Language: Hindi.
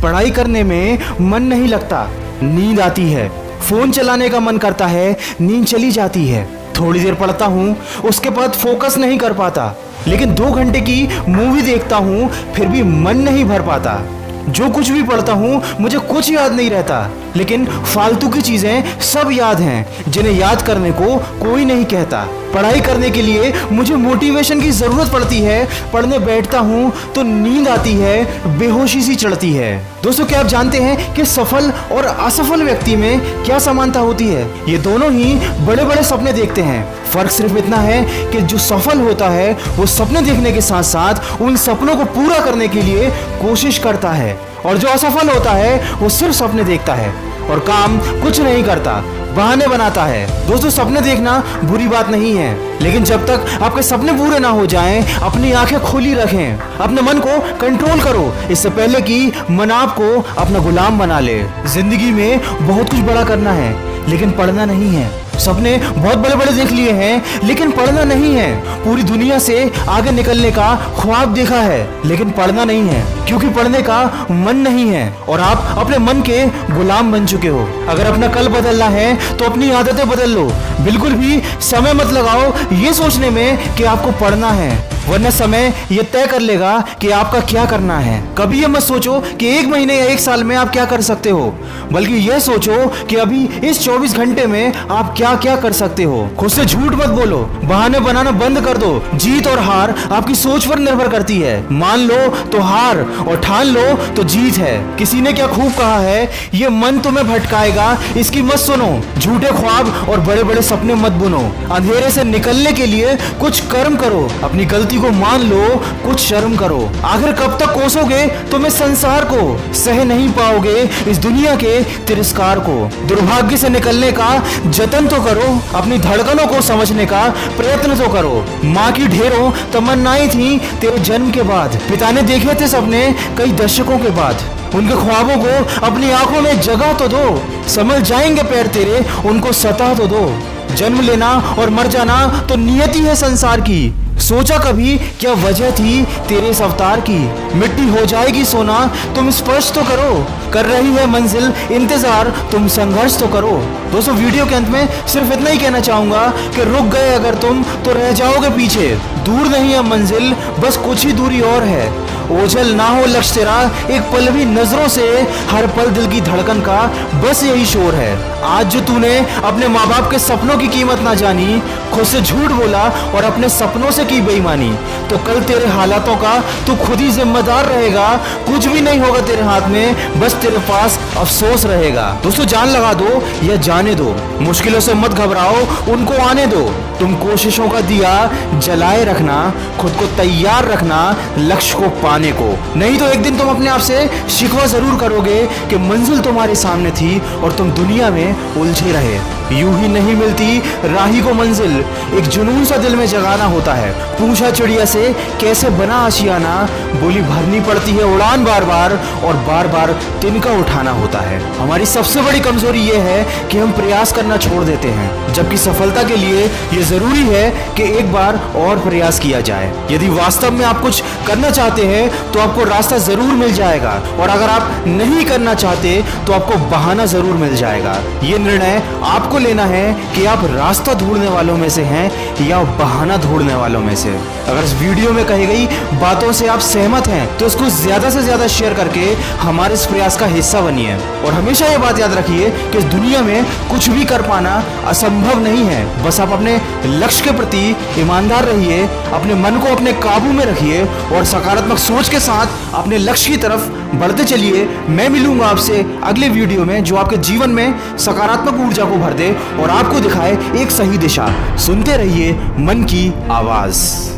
पढ़ाई करने में मन नहीं लगता, नींद आती है। फोन चलाने का मन करता है, नींद चली जाती है। थोड़ी देर पढ़ता हूँ, उसके बाद फोकस नहीं कर पाता। लेकिन 2 घंटे की मूवी देखता हूँ, फिर भी मन नहीं भर पाता। जो कुछ भी पढ़ता हूँ मुझे कुछ याद नहीं रहता, लेकिन फालतू की चीजें सब याद हैं जिन्हें याद करने को कोई नहीं कहता। पढ़ाई करने के लिए मुझे मोटिवेशन की जरूरत पड़ती है। पढ़ने बैठता हूँ तो नींद आती है, बेहोशी सी चढ़ती है। दोस्तों, क्या आप जानते हैं कि सफल और असफल व्यक्ति में क्या समानता होती है? ये दोनों ही बड़े बड़े सपने देखते हैं। फर्क सिर्फ इतना है कि जो सफल होता है वो सपने देखने के साथ साथ उन सपनों को पूरा करने के लिए कोशिश करता है, और जो असफल होता है वो सिर्फ सपने देखता है और काम कुछ नहीं करता, बहाने बनाता है। दोस्तों, सपने देखना बुरी बात नहीं है, लेकिन जब तक आपके सपने पूरे ना हो जाएं, अपनी आंखें खुली रखें, अपने मन को कंट्रोल करो, इससे पहले कि मन आपको अपना गुलाम बना ले। जिंदगी में बहुत कुछ बड़ा करना है, लेकिन पढ़ना नहीं है। सपने बहुत बड़े बड़े देख लिए हैं, लेकिन पढ़ना नहीं है। पूरी दुनिया से आगे निकलने का ख्वाब देखा है, लेकिन पढ़ना नहीं है, क्योंकि पढ़ने का मन नहीं है और आप अपने मन के गुलाम बन चुके हो। अगर अपना कल बदलना है तो अपनी आदतें बदल लो। बिल्कुल भी समय मत लगाओ ये सोचने में कि आपको पढ़ना है, वरना समय ये तय कर लेगा कि आपका क्या करना है। कभी ये मत सोचो कि 1 महीने या 1 साल में आप क्या कर सकते हो, बल्कि ये सोचो कि अभी इस 24 घंटे में आप क्या क्या कर सकते हो। खुद से झूठ मत बोलो, बहाने बनाना बंद कर दो। जीत और हार आपकी सोच पर निर्भर करती है। मान लो तो हार और ठान लो तो जीत है। किसी ने क्या खूब कहा है, ये मन तुम्हें भटकाएगा, इसकी मत सुनो। झूठे ख्वाब और बड़े बड़े सपने मत बुनो। अंधेरे से निकलने के लिए कुछ कर्म करो, अपनी गलती को मान लो, कुछ शर्म करो। आखिर कब तक कोसोगे तुम इस संसार को? सह नहीं पाओगे इस दुनिया के तिरस्कार को। दुर्भाग्य से निकलने का जतन तो करो, अपनी धड़कनों को समझने का प्रयत्न तो करो। माँ की ढेरों तमन्नाएं थी तेरे जन्म के बाद, पिता ने देखे थे सपने कई दशकों के बाद। उनके ख्वाबों को अपनी आंखों में जगह तो दो, समझ जाएंगे पैर तेरे, उनको सतह तो दो। जन्म लेना और मर जाना तो नियति है संसार की। सोचा कभी क्या वजह थी तेरे इस अवतार की? मिट्टी हो जाएगी सोना, तुम स्पर्श तो करो। कर रही है मंजिल इंतजार, तुम संघर्ष तो करो। दोस्तों, वीडियो के अंत में सिर्फ इतना ही कहना चाहूंगा कि रुक गए अगर तुम तो रह जाओगे पीछे। दूर नहीं है मंजिल, बस कुछ ही दूरी और है। ओझल ना हो लक्ष्य तेरा, एक पल भी नजरों से, हर पल दिल की धड़कन का बस यही शोर है। आज जो तूने अपने माँ बाप के सपनों की कीमत ना जानी, खुद से झूठ बोला और अपने सपनों से की बेईमानी, तो कल तेरे हालातों का तू खुद ही जिम्मेदार रहेगा। कुछ भी नहीं होगा तेरे हाथ में, बस तेरे पास अफसोस रहेगा। दोस्तों, जान लगा दो या जाने दो, मुश्किलों से मत घबराओ, उनको आने दो। तुम कोशिशों का दिया जलाए रखना, खुद को तैयार रखना लक्ष्य को पाने को। नहीं तो एक दिन तुम अपने आप से शिकवा जरूर करोगे कि मंजिल तुम्हारे सामने थी और तुम दुनिया में उलझे रहे। यूं ही नहीं मिलती राही को मंजिल, एक जुनून सा दिल में जगाना होता है। पूछा चिड़िया से कैसे बना आशियाना, बोली भरनी पड़ती है उड़ान बार बार, और बार बार तिनका उठाना होता है। हमारी सबसे बड़ी कमजोरी ये है कि हम प्रयास करना छोड़ देते हैं, जबकि सफलता के लिए ये जरूरी है कि एक बार और प्रयास किया जाए। यदि वास्तव में आप कुछ करना चाहते हैं तो आपको रास्ता जरूर मिल जाएगा, और अगर आप नहीं करना चाहते तो आपको बहाना जरूर मिल जाएगा। ये निर्णय आपको लेना है कि आप रास्ता ढूंढने वालों में से हैं या बहाना ढूंढने वालों में से। अगर इस वीडियो में कही गई बातों से आप सहमत हैं तो इसको ज्यादा से ज्यादा शेयर करके हमारे इस प्रयास का हिस्सा बनिए। और हमेशा ये बात याद रखिए कि इस दुनिया में कुछ भी कर पाना असंभव नहीं है। बस आप अपने लक्ष्य के प्रति ईमानदार रहिए, अपने मन को अपने काबू में रखिए और सकारात्मक सोच के साथ अपने लक्ष्य की तरफ बढ़ते चलिए। मैं मिलूंगा आपसे अगले वीडियो में जो आपके जीवन में सकारात्मक ऊर्जा को भर दे और आपको दिखाए एक सही दिशा। सुनते रहिए मन की आवाज।